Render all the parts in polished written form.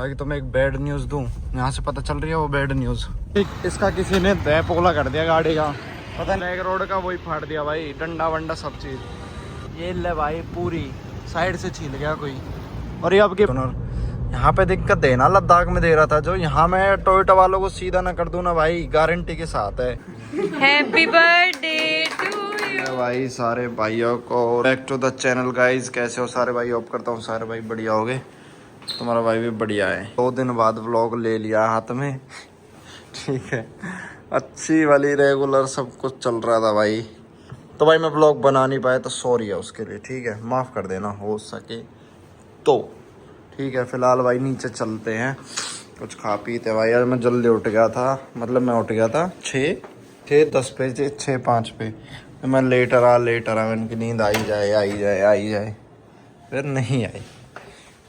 बाकी तुम्हें एक बैड न्यूज़ दूं, यहाँ से पता चल रही है वो बैड न्यूज़। इसका किसी ने तय पोला कर दिया गाड़ी का, पता नहीं एक रोड का वही फाड़ दिया भाई, डंडा वंडा सब चीज़। ये ले भाई पूरी साइड से छील गया कोई। और ये अब की यहाँ पे दिक्कत देना लद्दाख में दे रहा था जो, यहाँ मैं टोयोटा वालों को सीधा ना कर दूं ना भाई, गारंटी के साथ है। हैप्पी बर्थडे टू यू भाई सारे भाइयों को back to the channel guys. कैसे हो सारे भाई? होप करता हूँ सारे भाई बढ़िया हो गए, तुम्हारा भाई भी बढ़िया है। 2 दिन बाद व्लॉग ले लिया हाथ में, ठीक है, अच्छी वाली रेगुलर सब कुछ चल रहा था भाई। तो भाई मैं व्लॉग बना नहीं पाया तो सॉरी है उसके लिए, ठीक है, माफ़ कर देना हो सके तो, ठीक है। फिलहाल भाई नीचे चलते हैं, कुछ खा पीते भाई। यार मैं जल्दी उठ गया था, मतलब मैं उठ गया था 6:10 पे, 6:05 पे। मैं लेटर आ मैंने नींद आई जाए, फिर नहीं आई।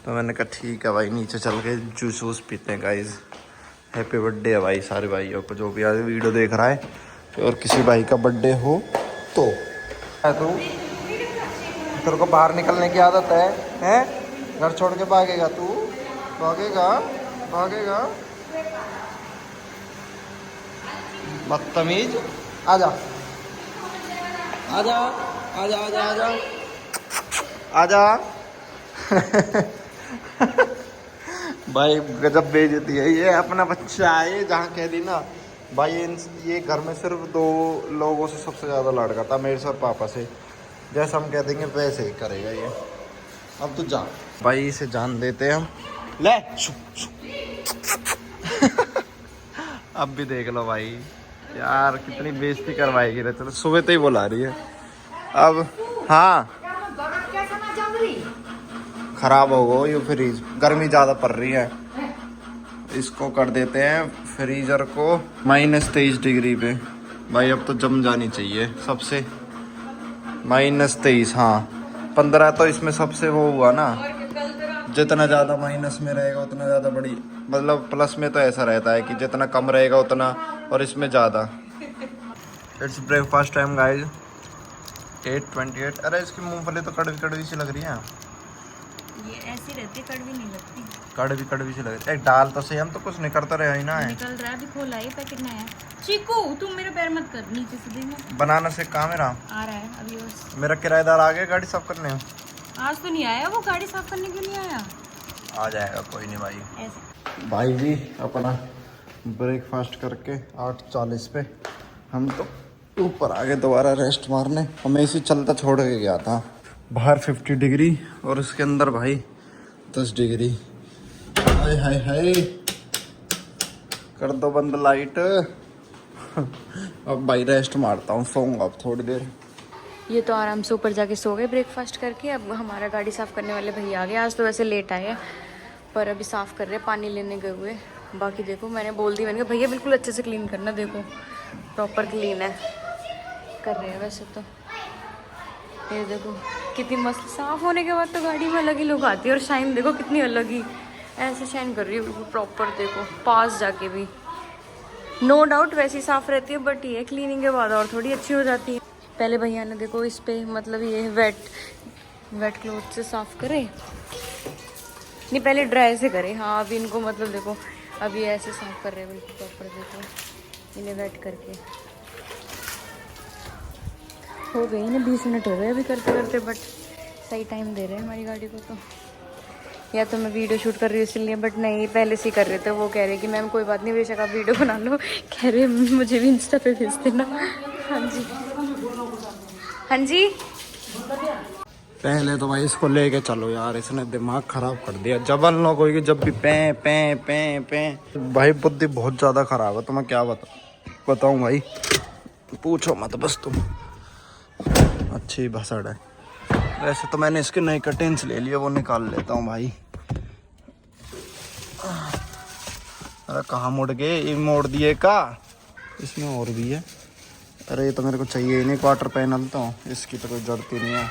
तो मैंने कहा ठीक है भाई नीचे चल के जूस वूस पीते हैं गाइज। हैप्पी बर्थडे है भाई सारे भाइयों को, जो भी आज वीडियो देख रहा है, और किसी भाई का बर्थडे हो तो। तू तेरे को बाहर निकलने की आदत है? घर छोड़ के भागेगा तू? भागेगा बदतमीज। आजा भाई गजब बेइज्जती है। ये अपना बच्चा है, जहाँ कह दी ना भाई। ये घर में सिर्फ 2 लोगों से सबसे ज़्यादा लड़का था, मेरे से और पापा से। जैसा हम कह देंगे वैसे ही करेगा ये। अब तो जा भाई, इसे जान देते हैं हम। ले अब भी देख लो भाई, यार कितनी बेइज्जती करवाएगी रे। चलो सुबह तो ही बुला रही है अब। हाँ खराब हो गो ये फ्रीज, गर्मी ज़्यादा पड़ रही है। इसको कर देते हैं फ्रीजर को -23 डिग्री पे भाई। अब तो जम जानी चाहिए सबसे, -23। हाँ 15 तो इसमें सबसे वो हुआ ना, जितना ज़्यादा माइनस में रहेगा उतना ज़्यादा बड़ी, मतलब प्लस में तो ऐसा रहता है कि जितना कम रहेगा उतना, और इसमें ज़्यादा। It's breakfast time guys, 8:28। अरे इसकी मूंगफली तो कड़वी सी लग रही है। ये ऐसी रहती, कड़वी नहीं लगती। कड़वी सी लग रही है। एक दाल तो सही, हम तो कुछ नहीं करते रहे ही ना है। निकल रहा है अभी, खोला है पैकेट नया। चीकू तुम मेरे पैर मत कर, नीचे से देखना। बनाना से काम मेरा आ रहा है अभी बस। मेरा किराएदार आ गया गाड़ी साफ करने। आज तो नहीं आया वो, गाड़ी साफ करने के लिए आया। आ जाएगा कोई नहीं भाई। ऐसे भाई जी अपना ब्रेकफास्ट करके 8:40 पे हम तो ऊपर आ गए दोबारा रेस्ट मारने। हमें इसी चलता छोड़ के गया था। बाहर 50 डिग्री और इसके अंदर भाई 10 डिग्री। हाय हाय हाय, कर दो बंद लाइट। अब भाई रेस्ट मारता हूँ, सोऊंगा अब थोड़ी देर। ये तो आराम से ऊपर जाके सो गए ब्रेकफास्ट करके। अब हमारा गाड़ी साफ़ करने वाले भैया आ गए। आज तो वैसे लेट आए हैं, पर अभी साफ़ कर रहे हैं, पानी लेने गए हुए। बाकी देखो मैंने बोल दी, मैंने कहा भैया बिल्कुल अच्छे से क्लीन करना, देखो प्रॉपर क्लीन है, कर रहे हैं वैसे तो। ये देखो कितनी मस्त, साफ़ होने के बाद तो गाड़ी में अलग ही लुक आती है। और शाइन देखो कितनी अलग ही ऐसे शाइन कर रही है बिल्कुल प्रॉपर। देखो पास जाके भी नो डाउट वैसी साफ़ रहती है, बट ये क्लीनिंग के बाद और थोड़ी अच्छी हो जाती है। पहले भैया ने देखो इस पे, मतलब ये वेट क्लॉथ से साफ़ करे, नहीं पहले ड्राई से करे। हाँ अभी इनको मतलब देखो, अभी ऐसे साफ़ कर रहे हैं बिल्कुल प्रॉपर। देखो इन्हें वेट करके हो गई, इन्हें 20 मिनट हो गए अभी करते करते, बट सही टाइम दे रहे हैं हमारी गाड़ी को। तो या तो मैं वीडियो शूट कर रही हूँ इसलिए, बट नहीं पहले से ही कर रहे थे। वो कह रहे कि मैम कोई बात नहीं, बेशक आप वीडियो बना लो, कह रहे मुझे भी इंस्टा पे भेज देना। हाँ जी पहले तो भाई इसको लेके चलो यार, इसने दिमाग खराब कर दिया। जबल लोग होगी जब भी पे भाई, बुद्धि बहुत ज़्यादा खराब है। तो मैं क्या बताऊँ भाई, पूछो मत बस तुम। अच्छी भसड़ है। वैसे तो मैंने इसके नए कटिंग्स ले लिए, वो निकाल लेता हूँ भाई। अरे कहाँ मुड़ गए, ये मोड़ दिए का, इसमें और भी है। अरे ये तो मेरे को चाहिए ही नहीं, क्वार्टर पैनल तो इसकी तो कोई जरूरत ही नहीं है।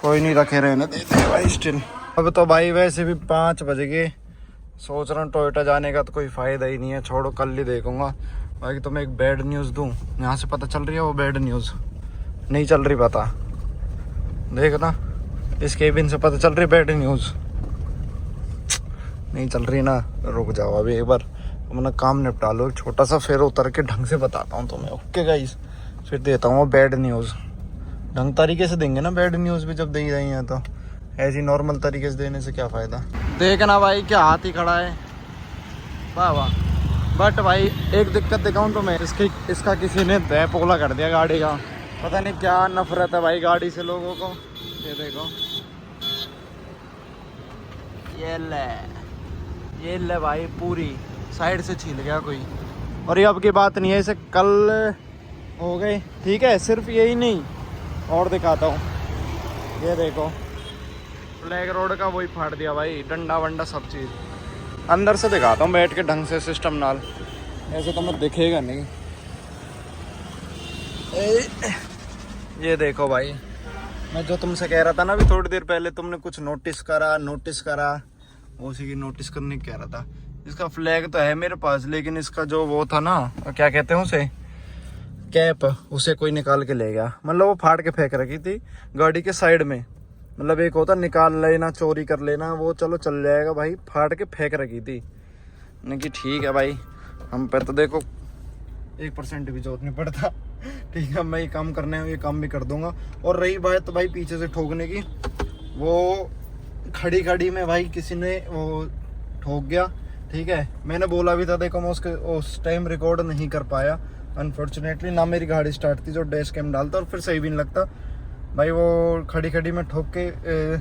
कोई नहीं, रखे रहने देते हैं भाई स्टिल। अब तो भाई वैसे भी 5 बज गए, सोच रहा हूँ टोयोटा जाने का तो कोई फ़ायदा ही नहीं है, छोड़ो कल ही देखूंगा। बाकी तो मैं एक बैड न्यूज़ दूँ, यहाँ से पता चल रही है वो बैड न्यूज़ नहीं चल रही, पता देख ना, इस केबिन से पता चल रही बैड न्यूज़। नहीं चल रही ना, रुक जाओ अभी एक बार अपना काम निपटा लो छोटा सा, फिर उतर के ढंग से बताता हूँ तुम्हें। ओके गाइस, फिर देता हूँ बैड न्यूज़। ढंग तरीके से देंगे ना बैड न्यूज़ भी, जब दे ही रही हैं तो ऐसी नॉर्मल तरीके से देने से क्या फ़ायदा। देखना भाई क्या हाथ ही खड़ा है, वाह वाह। बट भाई एक दिक्कत दिखाऊँ तो मैं, इसका किसी ने तय पोला कर दिया गाड़ी का, पता नहीं क्या नफरत है भाई गाड़ी से लोगों को। ये देखो, ये ले भाई पूरी साइड से छील गया कोई। और ये अब की बात नहीं है, इसे कल हो गए, ठीक है। सिर्फ यही नहीं, और दिखाता हूँ। ये देखो फ्लैग रोड का वही फाड़ दिया भाई, डंडा वंडा सब चीज़। अंदर से दिखाता हूँ बैठ के ढंग से सिस्टम नाल, ऐसे तो मैं दिखेगा नहीं। ये देखो भाई, मैं जो तुमसे कह रहा था ना अभी थोड़ी देर पहले, तुमने कुछ नोटिस करा, उसी की नोटिस करने कह रहा था। इसका फ्लैग तो है मेरे पास, लेकिन इसका जो वो था ना, क्या कहते हैं उसे, कैप, उसे कोई निकाल के ले गया। मतलब वो फाड़ के फेंक रखी थी गाड़ी के साइड में। मतलब एक होता निकाल लेना, चोरी कर लेना, वो चलो चल जाएगा भाई, फाड़ के फेंक रखी थी। नहीं कि ठीक है भाई, हम पे तो देखो 1% भी जरूरत नहीं पड़ता, ठीक है। मैं ये काम करने हैं, ये काम भी कर दूंगा। और रही बात भाई पीछे से ठोकने की, वो खड़ी में भाई किसी ने वो ठोक गया, ठीक है। मैंने बोला भी था, देखो मैं उस टाइम रिकॉर्ड नहीं कर पाया अनफॉर्चुनेटली, ना मेरी गाड़ी स्टार्ट थी जो डैश कैम डालता, और फिर सही भी नहीं लगता भाई। वो खड़ी में ठोक के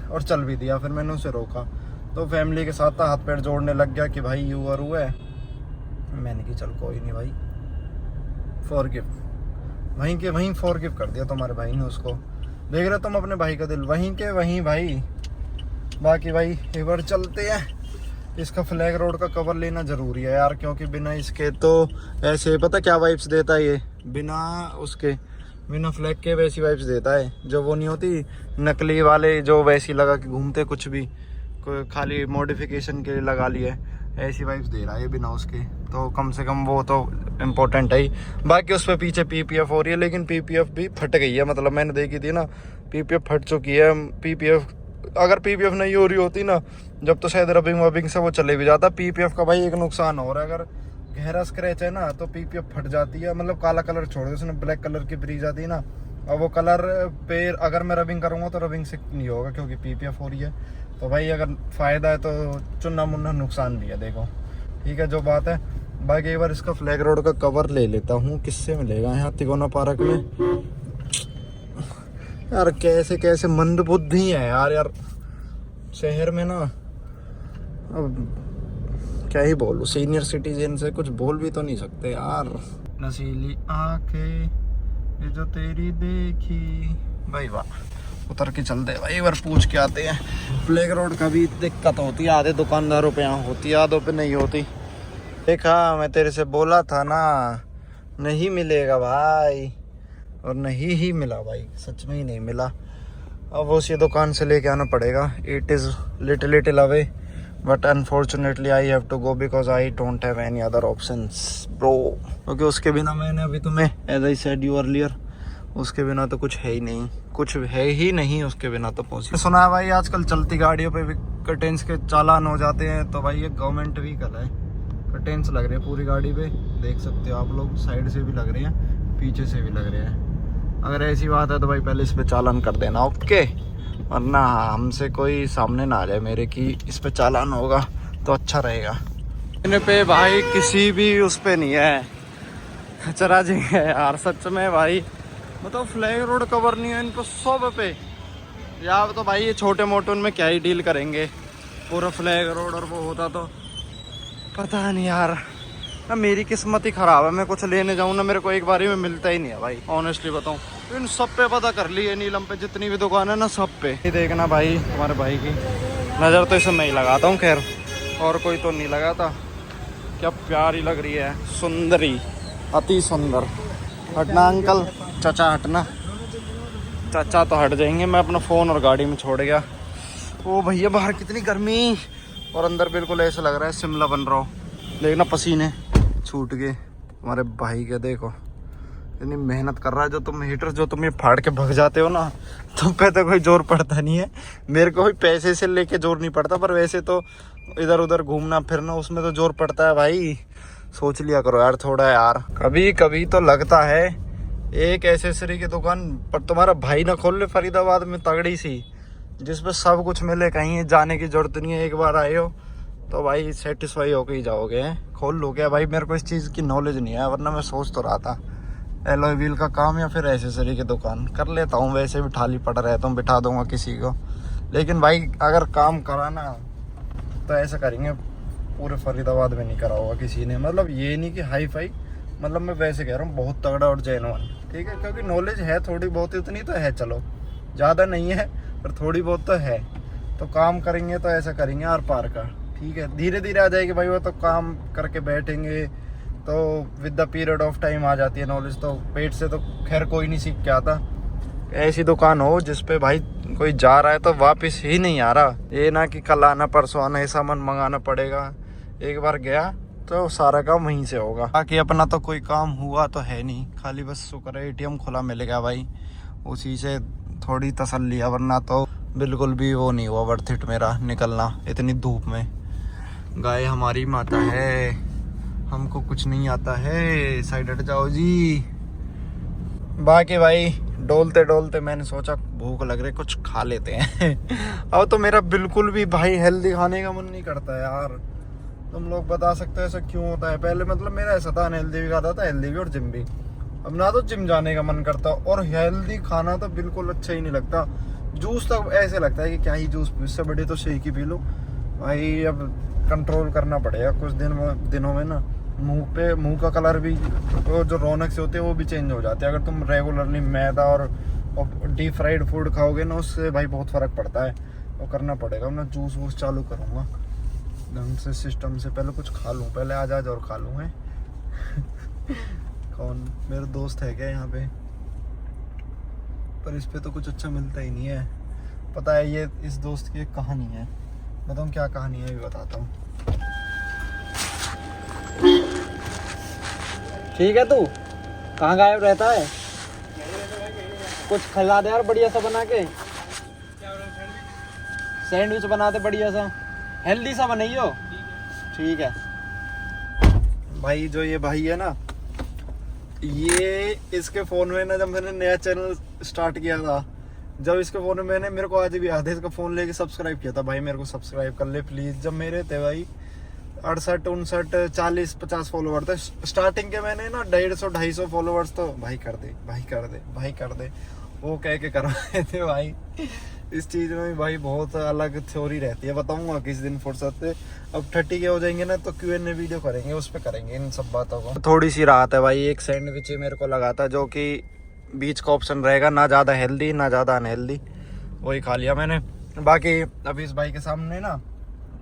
और चल भी दिया। फिर मैंने उसे रोका तो फैमिली के साथ हाथ पैर जोड़ने लग गया कि भाई यू और हुआ है। मैंने कि चल कोई नहीं भाई, फॉरगिव, वहीं फॉरगिव कर दिया तुम्हारे भाई ने उसको। देख रहे तुम अपने भाई का दिल, वहीं भाई। बाकी भाई एक बार चलते हैं, इसका फ्लैग रोड का कवर लेना ज़रूरी है यार, क्योंकि बिना इसके तो ऐसे पता क्या वाइब्स देता है ये, बिना फ्लैग के वैसी वाइब्स देता है। जो वो नहीं होती नकली वाले जो वैसी लगा के घूमते, कुछ भी कोई खाली मॉडिफिकेशन के लिए लगा लिए, ऐसी वाइब्स दे रहा है ये बिना उसके। तो कम से कम वो तो इम्पोर्टेंट है ही। बाकी उस पर पीछे PPF हो रही है, लेकिन PPF भी फट गई है। मतलब मैंने देखी थी ना, PPF फट चुकी है। अगर PPF नहीं हो रही होती ना जब, तो शायद रबिंग से वो चले भी जाता। PPF का भाई एक नुकसान हो रहा है, अगर गहरा स्क्रैच है ना तो PPF फट जाती है। मतलब काला कलर छोड़ दे, उसने ब्लैक कलर की ब्रीज आती है ना, और वो कलर पे अगर मैं रबिंग करूँगा तो रबिंग से नहीं होगा, क्योंकि PPF हो रही है। तो भाई अगर फ़ायदा है तो चुन्ना मुन्ना नुकसान भी है, देखो ठीक है जो बात है। बाकी एक बार इसका फ्लैग रोड का कवर ले लेता हूँ, किससे मिलेगा यहाँ तिकोना पार्क में। यार कैसे मंदबुद्धि है यार शहर में ना। अब क्या ही बोलूं, सीनियर सिटीजन से कुछ बोल भी तो नहीं सकते यार। नशीली आंखें ये जो तेरी देखी, भाई वाह। उतर के चलते भाई, एक बार पूछ के आते हैं। फ्लैग रोड का भी दिक्कत होती है, आधे दुकानदारों पे यहाँ होती है, आधों पे नहीं होती। देखा मैं तेरे से बोला था ना, नहीं मिलेगा भाई, और नहीं ही मिला भाई, सच में ही नहीं मिला। अब उसी दुकान से लेके आना पड़ेगा। It is little away, but unfortunately I have to go because I don't have any other options bro. क्योंकि उसके बिना, मैंने अभी तुम्हें as I said you earlier, उसके बिना तो कुछ है ही नहीं उसके बिना तो पॉसिबल। सुना है भाई आजकल चलती गाड़ियों पे भी कर्टेन्स के चालान हो जाते हैं, तो भाई ये गवर्नमेंट व्हीकल है, कर्टेन्स लग रहे हैं पूरी गाड़ी पे, देख सकते हो आप लोग। साइड से भी लग रहे हैं, पीछे से भी लग रहे हैं। अगर ऐसी बात है तो भाई पहले इस पे चालान कर देना, ओके, वरना हमसे कोई सामने ना आ जाए मेरे कि इस पे चालान होगा तो अच्छा रहेगा। इन पे भाई किसी भी उस पे नहीं है, खचरा जी है यार सच में भाई। मतलब फ्लैग रोड कवर नहीं है इन पे सब पे यार। तो भाई ये छोटे मोटे उनमें क्या ही डील करेंगे, पूरा फ्लैग रोड और वो होता तो पता नहीं यार। ना मेरी किस्मत ही खराब है, मैं कुछ लेने जाऊँ ना मेरे को एक बारी में मिलता ही नहीं है भाई, ऑनेस्टली बताऊँ। तो इन सब पे पता कर ली है, नीलम पे जितनी भी दुकान है ना सब पे। ये देखना भाई तुम्हारे भाई की नज़र तो इसे मैं ही लगाता हूँ, खैर और कोई तो नहीं लगाता। क्या प्यारी लग रही है, सुंदरी, अति सुंदर। हटना अंकल, चाचा हटना, चाचा तो हट जाएंगे। मैं अपना फ़ोन और गाड़ी में छोड़ गया। ओ भैया बाहर कितनी गर्मी, और अंदर बिल्कुल ऐसा लग रहा है शिमला बन रहा हो। देखना पसीने छूट गए हमारे भाई के, देखो इतनी मेहनत कर रहा है। जो तुम हीटर जो तुम ये फाड़ के भग जाते हो ना, तुम पे तो कोई जोर पड़ता नहीं है। मेरे को भी पैसे से लेके जोर नहीं पड़ता, पर वैसे तो इधर उधर घूमना फिरना उसमें तो जोर पड़ता है भाई। सोच लिया करो यार थोड़ा यार। कभी कभी तो लगता है एक एसेसरी की दुकान पर तुम्हारा भाई ना खोल ले फरीदाबाद में तगड़ी सी, जिसमें सब कुछ मिले, कहीं जाने की जरूरत नहीं है। एक बार आए हो तो भाई सेटिस्फाई होके ही जाओगे। खोल लो क्या भाई, मेरे को इस चीज़ की नॉलेज नहीं है, वरना मैं सोच तो रहा था एलॉय व्हील का काम या फिर एसेसरी की दुकान कर लेता हूँ। वैसे भी ठाली पड़ रहता हूँ, बिठा दूंगा किसी को। लेकिन भाई अगर काम कराना तो ऐसा करेंगे, पूरे फरीदाबाद में नहीं करा होगा किसी ने। मतलब ये नहीं कि हाई फाई, मतलब मैं वैसे कह रहा हूँ बहुत तगड़ा और जेन्युइन, ठीक है। क्योंकि नॉलेज है थोड़ी बहुत, इतनी तो है, चलो ज़्यादा नहीं है पर थोड़ी बहुत तो है। तो काम करेंगे तो ऐसा करेंगे आर पार का, ठीक है। धीरे धीरे आ जाएगी भाई, वो तो काम करके बैठेंगे तो with the period of time आ जाती है नॉलेज। तो पेट से तो खैर कोई नहीं सीख के आता। ऐसी दुकान हो जिसपे भाई कोई जा रहा है तो वापस ही नहीं आ रहा, ये ना कि कल आना परसों आना, ये सामान मंगाना पड़ेगा। एक बार गया तो सारा काम वहीं से होगा। बाकी अपना तो कोई काम हुआ तो है नहीं, खाली बस शुक्र है ATM खुला मिल गया भाई, उसी से थोड़ी तसल्ली है। वरना तो बिल्कुल भी वो नहीं हुआ वर्थ इट मेरा निकलना इतनी धूप में। गाय हमारी माता है, हमको कुछ नहीं आता है, साइड हट जाओ जी। बाकी भाई डोलते डोलते मैंने सोचा भूख लग रही, कुछ खा लेते हैं। अब तो मेरा बिल्कुल भी भाई हेल्दी खाने का मन नहीं करता यार। तुम लोग बता सकते हो ऐसा क्यों होता है? पहले मतलब मेरा ऐसा था, अनहेल्दी भी खाता था, हेल्दी भी और जिम भी। अब ना तो जिम जाने का मन करता और हेल्दी खाना तो बिल्कुल अच्छा ही नहीं लगता। जूस तो ऐसे लगता है कि क्या ही जूस, इससे बड़ी तो शेक ही पी लो भाई। अब कंट्रोल करना पड़ेगा कुछ दिनों में ना। मुंह का कलर भी, वो जो रौनक से होते हैं वो भी चेंज हो जाते हैं। अगर तुम रेगुलरली मैदा और डीप फ्राइड फूड खाओगे ना, उससे भाई बहुत फर्क पड़ता है। वो करना पड़ेगा। मैं जूस वूस चालू करूँगा ढंग से सिस्टम से। पहले कुछ खा लूँ, पहले आज और खा लूँ है। कौन मेरा दोस्त है क्या यहाँ पे? पर इस पे तो कुछ अच्छा मिलता ही नहीं है। पता है ये इस दोस्त की एक कहानी है, बताऊँ क्या कहानी है, भी बताता हूँ। ठीक है, तू कहाँ गायब रहता है? कुछ खिला दे यार बढ़िया सा बना के। सैंडविच बना दे बढ़िया सा, हेल्दी सा बनाइयो। ठीक है भाई। जो ये भाई है ना, ये इसके फ़ोन में ना, जब मैंने नया चैनल स्टार्ट किया था, जब इसके फ़ोन में मैंने, मेरे को आज भी याद है, इसका फ़ोन लेके सब्सक्राइब किया था। भाई मेरे को सब्सक्राइब कर ले प्लीज़। जब मेरे थे भाई 68 59 40 50 फॉलोवर थे स्टार्टिंग के। मैंने ना 150 250 फॉलोवर्स तो भाई कर दे भाई कर दे भाई कर दे वो कह के करवाए थे भाई। इस चीज़ में भी भाई बहुत अलग थ्योरी रहती है, बताऊंगा किस दिन फुर्सत से। अब 30 के हो जाएंगे ना तो Q&A वीडियो करेंगे, उस पर करेंगे इन सब बातों को। थोड़ी सी राहत है भाई, एक सैंडविच मेरे को लगा था जो कि बीच का ऑप्शन रहेगा, ना ज़्यादा हेल्दी ना ज़्यादा अनहेल्दी, वही खा लिया मैंने। बाकी अभी इस भाई के सामने ना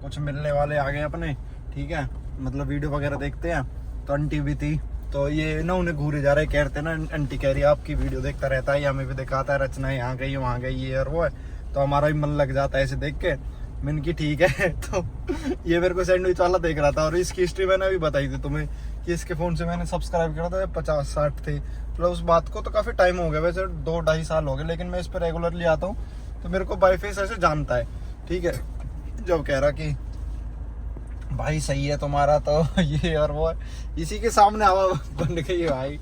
कुछ मिलने वाले आ गए अपने, ठीक है, मतलब वीडियो वगैरह देखते हैं। तो आंटी भी थी, तो ये ना उन्हें घूरे जा रहे, कहते ना आंटी कह रही आपकी वीडियो देखता रहता है, हमें भी दिखाता है, रचना यहाँ गई वहाँ गई ये और वो है, तो हमारा भी मन लग जाता है ऐसे देख के। मैंने की ठीक है। तो ये मेरे को सैंडविच वाला देख रहा था, और इसकी हिस्ट्री मैंने अभी बताई थी तुम्हें कि इसके फ़ोन से मैंने सब्सक्राइब करा था 50-60 थे। मतलब उस बात को तो काफ़ी टाइम हो गया, वैसे 2-2.5 साल हो गए, लेकिन मैं इस पर रेगुलरली आता हूँ तो मेरे को बाई फेस ऐसे जानता है, ठीक है। जब कह रहा कि भाई सही है तुम्हारा, तो ये और वो है, इसी के सामने हवा बन गई भाई।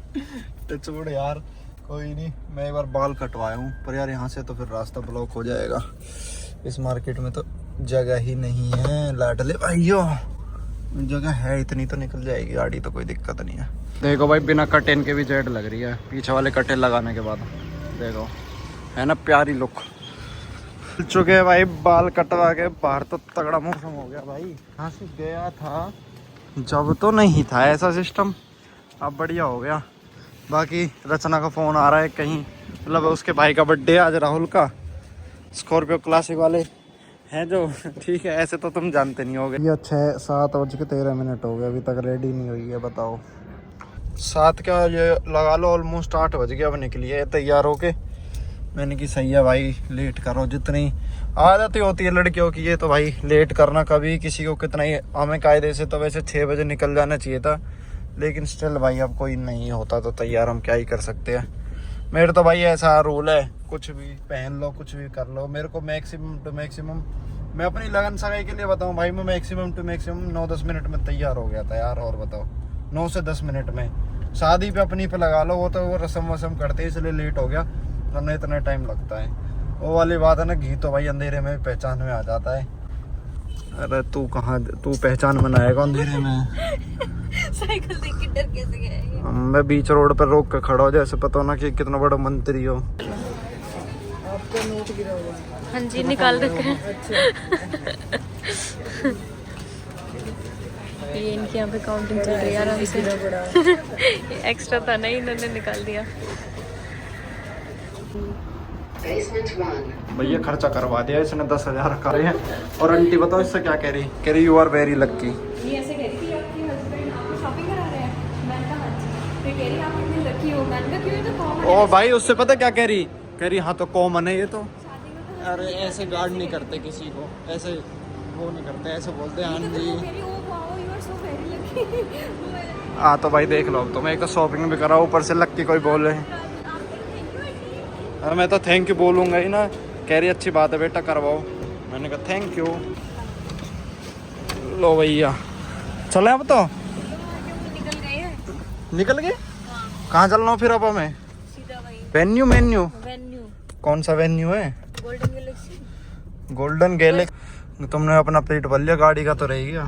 तो छोड़ यार, कोई नहीं। मैं एक बार बाल कटवाया हूँ, पर यार यहाँ से तो फिर रास्ता ब्लॉक हो जाएगा। इस मार्केट में तो जगह ही नहीं है लाडले भाइयों। जगह है इतनी तो निकल जाएगी गाड़ी, तो कोई दिक्कत नहीं है। देखो भाई बिना कर्टेन के भी जेड लग रही है, पीछे वाले कर्टेन लगाने के बाद देखो, है ना प्यारी लुक। चुके हैं भाई बाल कटवा के, बाहर तो तगड़ा मौसम हो गया भाई। यहाँ से गया था जब तो नहीं था ऐसा सिस्टम, अब बढ़िया हो गया। बाकी रचना का फ़ोन आ रहा है कहीं, मतलब उसके भाई का बर्थडे आज, राहुल का, स्कॉर्पियो क्लासिक वाले हैं जो, ठीक है। ऐसे तो तुम जानते नहीं होगे। ये 7:13 हो गए, अभी तक रेडी नहीं हुई है, बताओ। 7 क्या ये लगा लो, ऑलमोस्ट 8 बज गए। अब निकली है तैयार होके। मैंने की सही है भाई, लेट करो, जितनी आदत होती है लड़कियों की, ये तो भाई लेट करना कभी किसी को कितना ही। हमें कायदे से तो वैसे 6 बजे निकल जाना चाहिए था, लेकिन स्टिल भाई अब कोई नहीं होता तो तैयार, हम क्या ही कर सकते हैं। मेरे तो भाई ऐसा रूल है, कुछ भी पहन लो कुछ भी कर लो, मेरे को मैक्सिमम टू मैक्सिमम, मैं अपनी लगन सगाई के लिए बताऊं भाई, मैं मैक्सिमम टू मैक्सिमम 9-10 मिनट में तैयार हो गया था यार। और बताओ 9 से 10 मिनट में। शादी पे अपनी पे लगा लो, वो तो वो रस्म वसम करते हैं इसलिए लेट हो गया, वरना इतना टाइम लगता है। वो वाली बात है ना, घी तो भाई अंधेरे में पहचान में आ जाता है। अरे तू कहाँ, तू पहचान बनाएगा अंधेरे में? साइकिल देख के डर कैसे गया? मैं बीच रोड पर रोक कर खड़ा हो, जैसे पता हो ना कि कितना बड़ा मंत्री हो। आपका नोट गिरा हुआ है। हाँ जी, निकाल रखे हैं। ये इनके यहाँ पे काउंटिंग चल रही है आराम से। एक्स्ट्रा था नहीं, इन्होंने निकाल दिया। भैया खर्चा करवा दिया इसने, 10,000 करे हैं। और आंटी बताओ इससे क्या कह रही यू आर वेरी लक्की। ये ऐसे कह रही थी आपके हस्बैंड आपको शॉपिंग करा रहे हैं। मैंने कहा हाँ जी। फिर कह रही आप इतनी लकी हो। मैंने कहा क्यों, ये तो कॉमन है। ओ भाई उससे पता क्या कह रही हाँ तो कॉमन है ये तो। अरे ऐसे गार्ड नहीं करते किसी को, ऐसे वो नहीं करते, ऐसे बोलते हैं हाँ जी। हाँ तो भाई देख लो, तो मैं एक तो शॉपिंग भी करा, ऊपर से लक्की कोई बोल रहे हैं। अरे मैं तो थैंक यू बोलूँगा ही ना। कह रही अच्छी बात है बेटा करवाओ। मैंने कहा थैंक यू। लो भैया चले अब तो निकल गए। कहाँ चलना हो फिर अब हमें? वेन्यू कौन सा वेन्यू है? Golden Galaxy. तुमने अपना पेट भर लिया, गाड़ी का तो रह गया।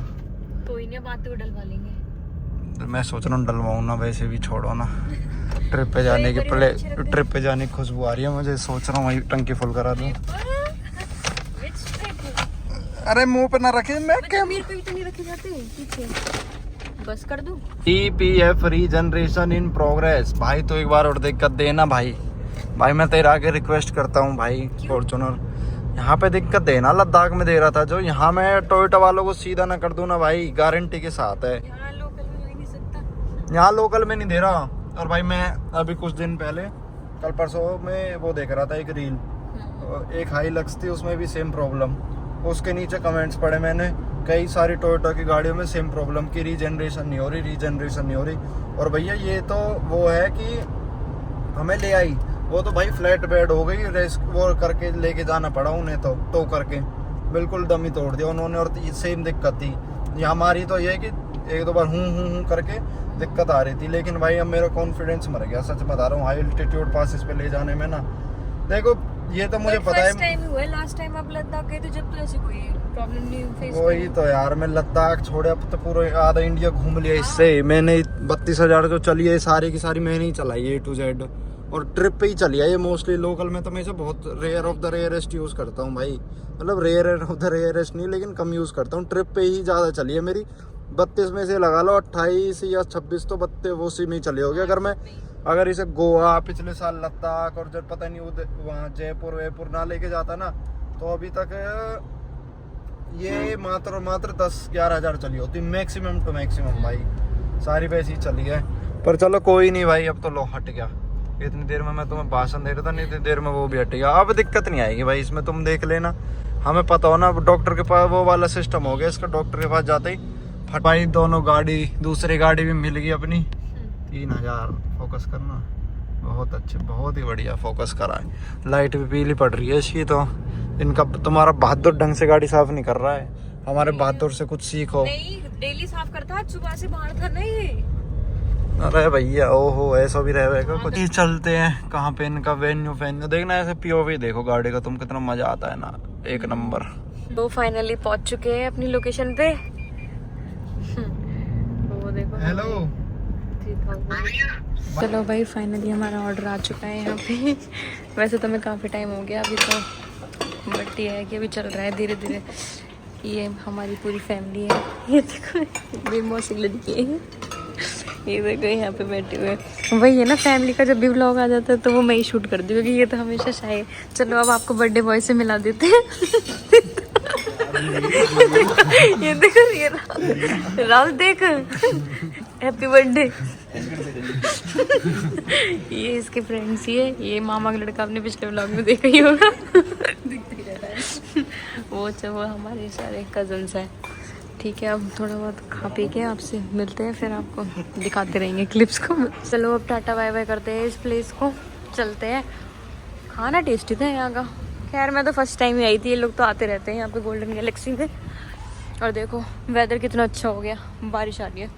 कोई नहीं, बात तो डलवा लेंगे। मैं सोच रहा हूँ डलवाऊँ ना, वैसे भी छोड़ो ना। ट्रिप पे जाने की खुशबू आ रही है मुझे, सोच रहा हूँ वही टंकी फुल करा दूँ। अरे मुंह पे ना रखे, मैं क्या मेरे पे भी तो नहीं रखे जाते पीछे, बस कर दूं। EPF regeneration in progress. भाई तो एक बार और दिक्कत देना भाई। भाई मैं तेरे आगे रिक्वेस्ट करता हूँ भाई, फॉर्च्यूनर यहाँ पे दिक्कत देना। लद्दाख में दे रहा था जो, यहाँ मैं टोयोटा वालों को सीधा ना कर दूं ना भाई, गारंटी के साथ है। यहाँ लोकल में हो ही नहीं सकता। यहाँ लोकल में नहीं दे रहा। और भाई मैं अभी कुछ दिन पहले, कल परसों में वो देख रहा था एक रील, एक हाईलक्स थी उसमें भी सेम प्रॉब्लम। उसके नीचे कमेंट्स पढ़े मैंने, कई सारी टोयोटा की गाड़ियों में सेम प्रॉब्लम की रीजनरेशन नहीं हो रही। और भैया ये तो वो है कि हमें ले आई, वो तो भाई फ्लैट बेड हो गई, रेस्क वो करके लेके जाना पड़ा उन्हें, तो टो करके बिल्कुल दम ही तोड़ दिया उन्होंने। और सेम दिक्कत थी। यहाँ हमारी तो ये है कि एक दो बार हूँ करके दिक्कत आ रही थी, लेकिन भाई अब मेरा कॉन्फिडेंस मर गया, सच बता रहा हूँ। हाई एल्टीट्यूड पासिस पे ले जाने में ना, देखो ये तो मुझे पता है। टाइम हुआ लास्ट टाइम आप लद्दाख गए थे जब, तो ऐसी कोई प्रॉब्लम नहीं फेस की। वही तो यार, मैं लद्दाख छोड़े अब तो पूरा आधा इंडिया घूम लिया इससे। मैंने 32,000 जो चली है सारी की सारी मैंने ही चलाई है A to Z, और ट्रिप पे ही चली है ये मोस्टली। लोकल में तो मैं इसे बहुत rare of the rarest use करता हूँ भाई, मतलब रेयर ऑफ द रेयरेस्ट नहीं, लेकिन कम यूज़ करता हूँ। ट्रिप पे ही ज़्यादा चली है मेरी। 32 में से लगा लो 28 या 26 तो 32 वो सी में ही चली होगी। अगर इसे गोवा, पिछले साल लद्दाख, और जब पता नहीं वहाँ जयपुर वयपुर ना लेके जाता ना, तो अभी तक ये मात्र 10-11 हज़ार चली होती मैक्सिमम टू मैक्सिमम भाई। सारी वैसी चली है। पर चलो कोई नहीं भाई, अब तो लो हट गया। इतनी देर में मैं तुम्हें भाषण दे रहा था, नहीं इतनी देर में वो भी हट गया। अब दिक्कत नहीं आएगी भाई इसमें, तुम देख लेना। हमें पता हो ना, डॉक्टर के पास वो वाला सिस्टम हो गया इसका, डॉक्टर के पास जाते ही फट भाई दोनों गाड़ी, दूसरी गाड़ी भी मिल गई अपनी। 3,000 फोकस करना, बहुत अच्छे, बहुत ही बढ़िया फोकस करा है। लाइट भी पीली पड़ रही है इसकी तो। इनका तुम्हारा बहादुर ढंग से गाड़ी साफ नहीं कर रहा है, हमारे बहादुर से कुछ सीखो। नहीं डेली साफ करता है, सुबह से बाहर था नहीं। अरे भैया ओहो, ऐसा भी रहेगा कुछ। चलते हैं कहाँ पे इनका वेन्यू देखना, ऐसे POV देखो गाड़ी का तुम, कितना मजा आता है ना, एक नंबर। वो फाइनली पहुंच चुके हैं अपनी लोकेशन पे। वो देखो, हेलो। चलो भाई फाइनली हमारा ऑर्डर आ चुका है यहाँ पे। वैसे तो मैं काफ़ी टाइम हो गया अभी तो, बट ये है कि अभी चल रहा है धीरे धीरे। ये हमारी पूरी फैमिली है, ये देखो मेरी मौसी लड़की है, ये देखो यहाँ पे बैठे हुए। वही है ना, फैमिली का जब भी व्लॉग आ जाता है तो वो मैं ही शूट कर दी, क्योंकि ये तो हमेशा शाय है। चलो अब आपको बर्थडे बॉय से मिला देते हैं। ये देखो, ये राहुल देख, हैप्पी बर्थडे। ये इसके फ्रेंड्स ही है, ये मामा का लड़का, आपने पिछले व्लॉग में देखा ही होगा। वो हमारे सारे कजन्स हैं। ठीक है, अब थोड़ा बहुत खा पी के आपसे मिलते हैं, फिर आपको दिखाते रहेंगे क्लिप्स को। चलो अब टाटा बाय बाय करते हैं इस प्लेस को, चलते हैं। खाना टेस्टी था यहाँ का। खैर मैं तो फर्स्ट टाइम ही आई थी, ये लोग तो आते रहते हैं यहाँ पे गोल्डन गैलेक्सी में। और देखो वेदर कितना अच्छा हो गया, बारिश आ रही है।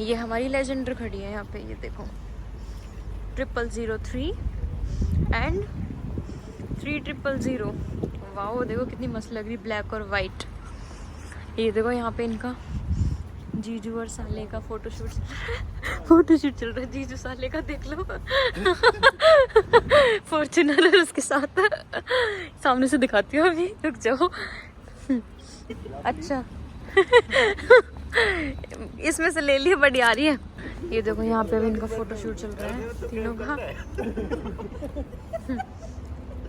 ये हमारी लेजेंडर खड़ी है यहाँ पे, ये देखो 0003 एंड 3000। वाह देखो कितनी मस्त लग रही, ब्लैक और वाइट। ये देखो यहाँ पे इनका जीजू और साले का फोटोशूट चल रहा है। जीजू साले का देख लो फॉर्च्यूनर उसके साथ। सामने से दिखाती हूँ अभी, रुक जाओ। अच्छा इसमें से ले लिया, बड़ी आ रही है। ये देखो यहाँ पे अभी इनका फोटोशूट चल रहा है तीनों का।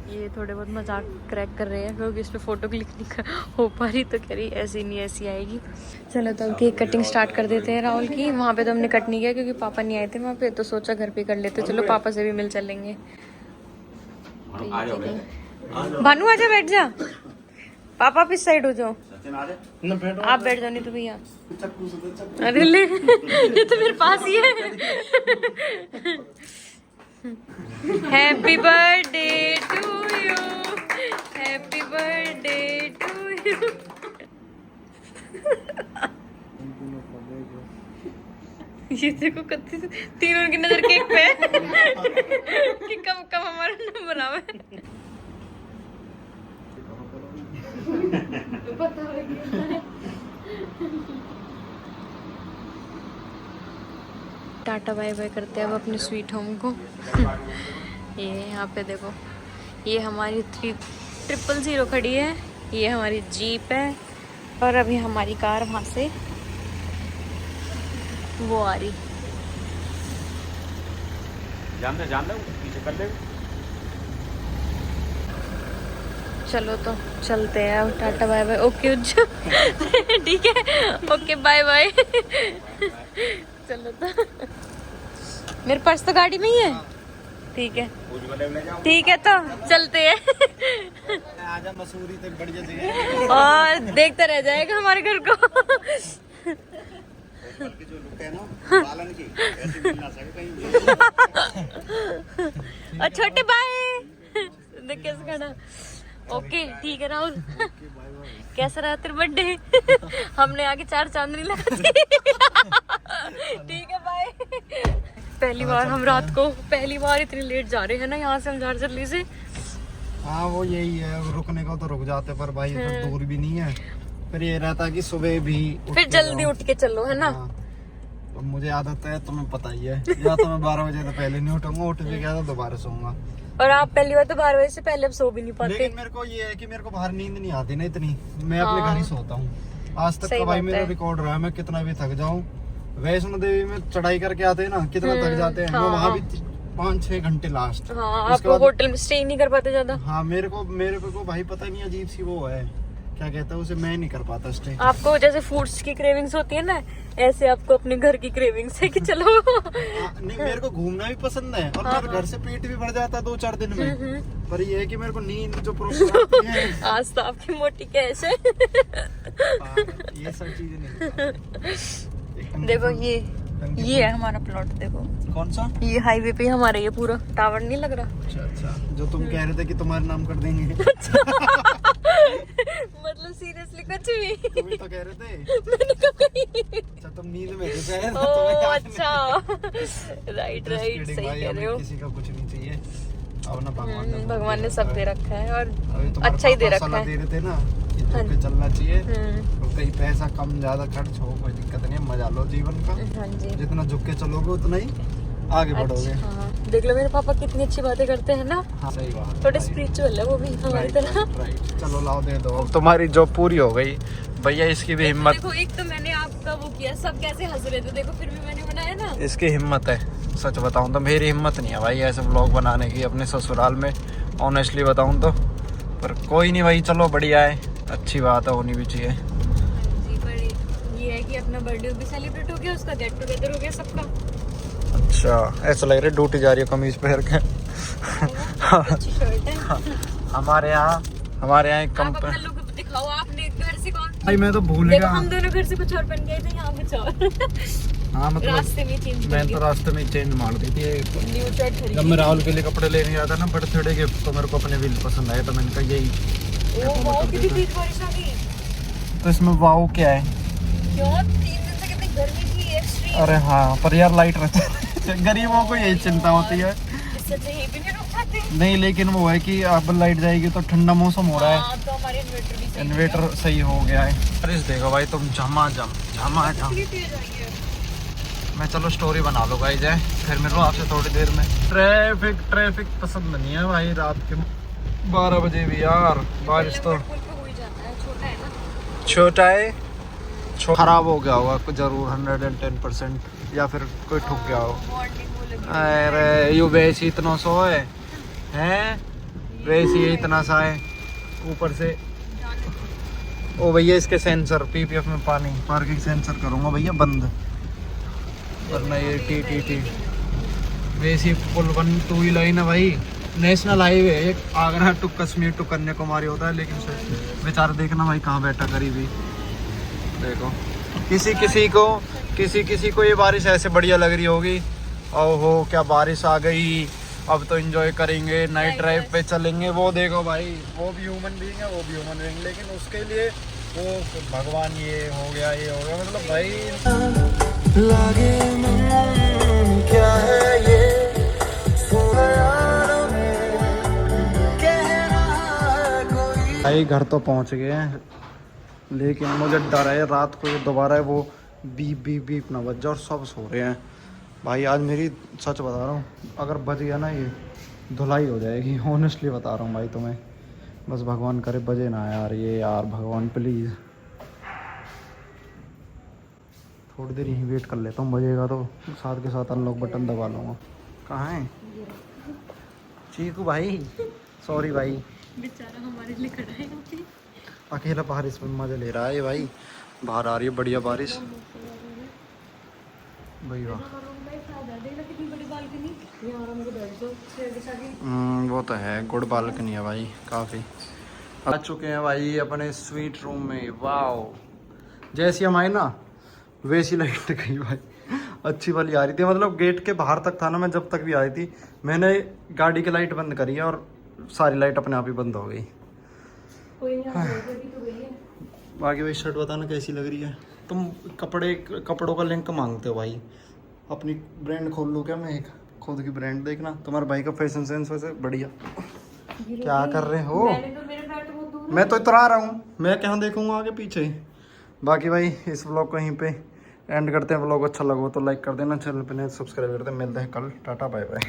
ये थोड़े बहुत मजाक क्रैक कर रहे हैं क्योंकि इस पे फोटो क्लिक नहीं हो पा रही, तो कह रही ऐसी नहीं ऐसी आएगी। चलो तो अब केक कटिंग स्टार्ट कर देते हैं राहुल की। वहाँ पे तो हमने कट नहीं किया क्योंकि पापा नहीं आए थे वहाँ पे, तो सोचा घर पे कर लेते। चलो पापा से भी मिल चलेंगे। भानु आजा, बैठ जा। पापा आप इस साइड हो जाओ, आप बैठ जाओ, नहीं तो भैया। अरे ले ये तो मेरे पास ही है। Happy birthday to you, happy birthday to you. ये देखो कत्ती तीनों की नजर केक पे कि कब कब हमारा नंबर आवे। टाटा बाय बाय करते हैं अब अपने स्वीट होम को। ये यहाँ पे देखो, ये हमारी 3000 खड़ी है, ये हमारी जीप है, और अभी हमारी कार वहाँ से वो आ रही। जान दे पीछे कर दे। चलो तो चलते हैं अब, टाटा बाय बाय। ओके ठीक है, ओके बाय बाय। चलो तो मेरे पर्स तो गाड़ी में ही है। ठीक है ठीक है, तो चलते हैं। आजा मसूरी तक बढ़िया जगह और देखते रह जाएगा हमारे घर को। जो लुक है ना पालन की, ऐसे मिल ना सके कहीं। और छोटे बाय देख कैसे खड़ा। ओके ठीक है राहुल, कैसा रहा तेरा बर्थडे? हमने आगे 4 चांदनी लगा दी। ठीक है बाय। पहली बार हम रात को पहली बार इतनी लेट जा रहे हैं ना यहाँ से, हम झार जल्दी से। हाँ वो यही है, रुकने को तो रुक जाते पर भाई फिर दूर भी नहीं है। फिर ये रहता कि सुबह भी फिर जल्दी उठ के चलो, है ना। तो मुझे आदत है, तुम्हें पता ही है, या तो मैं 12 बजे से पहले नहीं उठूंगा, उठ भी गया तो दोबारा सोऊंगा। और आप पहली बार तो 12 बजे से पहले अब सो भी नहीं पाते। लेकिन मेरे को ये है कि मेरे को बाहर नींद नहीं आती ना इतनी, मैं अपने घर ही सोता हूँ। आज तक का भाई मेरा रिकॉर्ड रहा है, मैं कितना भी थक जाऊँ। वैष्णो देवी में चढ़ाई करके आते हैं ना, कितना थक जाते हैं। मैं वहाँ भी 5-6 घंटे लास्ट। हाँ, आप होटल में स्टे नहीं कर पाते ज्यादा। हाँ मेरे को भाई पता नहीं, अजीब सी वो है, क्या कहता है उसे, मैं नहीं कर पाता स्टे। आपको जैसे फूड्स की क्रेविंग्स होती है ना, ऐसे आपको अपने घर की क्रेविंग्स है कि चलो। नहीं मेरे को घूमना भी पसंद है, और मेरे घर से पेट भी भर जाता है 2-4 दिन में। पर ये है कि मेरे को नींद जो प्रॉपर आती है। आज तो आपकी मोटी कैश है। ये सब चीजें नहीं। देखो ये है हमारा प्लॉट। देखो कौन सा? ये हाईवे पे हमारा ये पूरा टावर नहीं लग रहा। अच्छा, जो तुम कह रहे थे कि तुम्हारे नाम कर देंगे। मतलब सीरियसली कुछ भी तुम ही तो कह रहे थे। मैंने कब कही? अच्छा तुम नींद में थे शायद। ओह अच्छा, राइट सही कह रहे हो। किसी का कुछ नहीं चाहिए, अब ना भगवान ने सब दे रखा है, और अच्छा अच्छा ही दे रखा है। दे रहे थे ना कि झुक के चलना चाहिए, तो कहीं पैसा कम ज्यादा खर्च हो कोई दिक्कत नहीं है, मजा लो जीवन का। हाँ जी, जितना झुक के चलोगे उतना ही आगे बढ़ोगे। हाँ, देख लो मेरे पापा कितनी अच्छी बातें करते हैं ना। हाँ, सही बात। थोड़े स्पिरिचुअल है वो भी हमारी तरह। राइट, चलो लाओ दे दो, अब तुम्हारी जॉब पूरी हो गई भैया। इसकी भी हिम्मत देखो, एक तो मैंने आपका वो किया, सब कैसे हंस रहे थे, देखो फिर भी मैंने बनाया ना। इसकी हिम्मत है, सच बताऊं तो मेरी हिम्मत नहीं है भाई ऐसे व्लॉग बनाने की अपने ससुराल में, ऑनेस्टली बताऊं तो। पर कोई नहीं भाई, चलो बढ़िया है, अच्छी बात है, होनी भी चाहिए। जी, बड़ी ये है कि अपना बर्थडे भी सेलिब्रेट हो गया, उसका गेट टुगेदर हो गया सबका। अच्छा, ऐसा लग रहा है ड्यूटी जा रही है कमीज पहन के। अच्छी शर्ट है। हमारे यहाँ एक आप अपना लुक दिखाओ, आपने घर से कौन भाई मैं तो भूल देखो गया। हम दोनों घर से कुछ और बन गए थे, यहाँ कुछ और। हाँ मतलब रास्ते में चेंज मैं तो रास्ते में चेंज मार दी थी। न्यू शर्ट खरीदी। जब मैं राहुल के लिए कपड़े लेने गया था ना बर्थडे गिफ्ट, तो मेरे को अपने व्हील पसंद आया, तो मैंने कहा यही। ओ वाओ, कितनी तेज बारिश आ गई। तो इसमें वाओ क्या है? क्यों 3 दिन से कितनी गर्मी थी एक्सट्रीम। अरे हाँ, पर यार लाइट रहता है। गरीबों को यही चिंता होती है। इससे अच्छा यहीं पे नहीं रुक पाते। नहीं लेकिन वो है कि अब लाइट जाएगी तो ठंडा मौसम हो रहा है, हाँ, तो हमारे इन्वर्टर भी सही इन्वर्टर सही हो गया है। अरे देखो भाई तुम झमाझम झमाझम। कितनी तेज आई है। मैं चलो स्टोरी बना लो गाइस है, फिर मिलो आपसे थोड़ी देर में। ट्रैफिक पसंद नहीं है भाई रात के 12 बजे भी यार। बारिश तो पुल पे हो ही जाता है, छोटा है ना। छोटा है, खराब हो गया होगा कुछ जरूर 110%, या फिर कोई ठुक गया हो। वार्निंग वो लगी। अरे यू वैसे इतना सो है हैं, वैसे ही इतना सा है ऊपर से। ओ भैया इसके सेंसर पीपीएफ में पार्किंग सेंसर करूंगा भैया बंद, वरना ये टी वैसे पुल 1 2 ही लाइन है भाई, नेशनल हाईवे एक आगरा टू कश्मीर टू कन्याकुमारी होता है, लेकिन बेचारा देखना भाई कहाँ बैठा करीबी। देखो किसी को ये बारिश ऐसे बढ़िया लग रही होगी, ओहो क्या बारिश आ गई, अब तो एंजॉय करेंगे, नाइट ड्राइव पे चलेंगे। वो देखो भाई वो भी ह्यूमन बीइंग है, वो भी ह्यूमन बीइंग, लेकिन उसके लिए वो भगवान ये हो गया मतलब भाई लागे क्या है ये भाई। घर तो पहुंच गए हैं, लेकिन मुझे डर है रात को ये दोबारा वो बीप ना बज जाए और सब सो रहे हैं भाई। आज मेरी सच बता रहा हूँ, अगर बज गया ना ये धुलाई हो जाएगी, ऑनेस्टली बता रहा हूँ भाई तुम्हें। बस भगवान करे बजे ना यार ये, यार भगवान प्लीज़। थोड़ी देर यहीं वेट कर लेता हूँ, बजेगा तो साथ के साथ अनलॉक बटन दबा लूँगा। कहाँ है चीकू भाई? सॉरी भाई, बेचारा हमारे लिए खड़ा है यहाँ पे। अकेला बारिश में मजा ले रहा है ये भाई। बाहर आ रही है बढ़िया बारिश भाई, वाह। कितनी बड़ी बालकनी, यहाँ हमको बैठ जाओ। वो तो है, गुड बालकनी है भाई काफ़ी। आ चुके हैं भाई अपने स्वीट रूम में। वाओ, जैसी हम आए ना वैसी लाइट गई भाई, अच्छी वाली आ रही थी। मतलब गेट के बाहर तक था ना, मैं जब तक भी आई थी मैंने गाड़ी की लाइट बंद करी है और सारी लाइट अपने आप ही बंद हो गई। कोई नहीं, आप बोल तो गई है। बाकी भाई शर्ट बताना कैसी लग रही है? तुम कपड़ों का लिंक मांगते हो भाई, अपनी ब्रांड खोल लूँ क्या मैं एक, खुद की ब्रांड? देखना तुम्हारे भाई का फैशन सेंस वैसे बढ़िया। क्या कर रहे हो? मैं तो इतरा रहा हूँ, मैं कहाँ देखूंगा आगे पीछे। बाकी भाई इस व्लॉग को यहीं पे एंड करते हैं। व्लॉग अच्छा लगा तो लाइक कर देना, चैनल पे नए सब्सक्राइब करते हैं। मिलते हैं कल, टाटा बाय बाय।